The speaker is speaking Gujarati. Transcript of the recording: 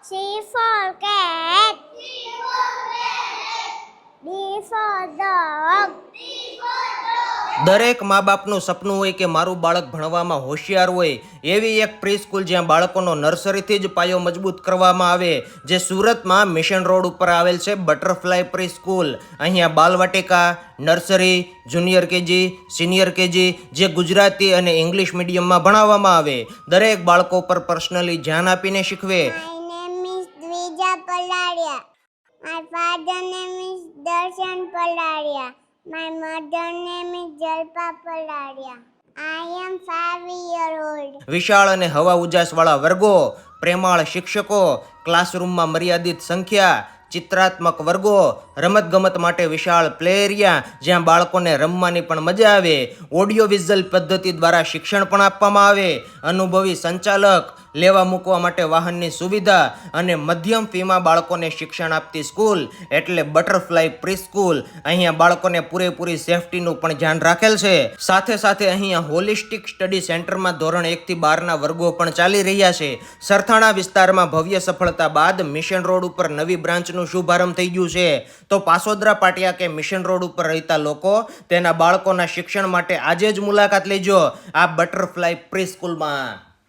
C for cat. D for dog. દરેક મા બાપનું સપનું હોય કે મારું બાળક ભણવામાં હોશિયાર હોય. એવી એક પ્રી સ્કૂલ જ્યાં બાળકોનો નર્સરીથી જ પાયો મજબૂત કરવામાં આવે, જે સુરતમાં મિશન રોડ ઉપર આવેલ છે બટરફ્લાય પ્રી સ્કૂલ. અહીંયા બાલવાટિકા, nursery, junior KG, senior KG જે ગુજરાતી અને ઇંગ્લિશ મીડિયમમાં ભણાવવામાં આવે. દરેક બાળકો પર પર્સનલી ધ્યાન આપીને શીખવે. My name is Dvija Paladia. My father name is Darshan Paladia. My mother name is Jalpa Paladia. I am 5-year-old. વિશાળ અને હવા ઉજાસવાળા વર્ગો, પ્રેમાળ શિક્ષકો, ક્લાસરૂમમાં મર્યાદિત સંખ્યા, ચિત્રાત્મક વર્ગો, રમતગમત માટે વિશાળ પ્લે એરિયા જ્યાં બાળકોને રમવાની પણ મજા આવે. ઓડિયો વિઝ્યુઅલ પદ્ધતિ દ્વારા શિક્ષણ પણ આપવામાં આવે. અનુભવી સંચાલક, લેવા મૂકવા માટે વાહનની સુવિધા અને મધ્યમ ફીમાં બાળકોને શિક્ષણ આપતી સ્કૂલ એટલે બટરફ્લાય પ્રી સ્કૂલ. અહીંયા બાળકોને પૂરેપૂરી સેફટીનું પણ ધ્યાન રાખેલ છે. સાથે સાથે અહીંયા હોલિસ્ટિક સ્ટડી સેન્ટરમાં ધોરણ 1 થી 12ના વર્ગો પણ ચાલી રહ્યા છે. સરથાણા વિસ્તારમાં ભવ્ય સફળતા બાદ મિશન રોડ ઉપર નવી બ્રાન્ચનું શુભારંભ થઈ ગયું છે. તો પાસોદરા પાટિયા કે મિશન રોડ ઉપર રહેતા લોકો તેના બાળકોના શિક્ષણ માટે આજે જ મુલાકાત લેજો આ બટરફ્લાય પ્રી સ્કૂલમાં.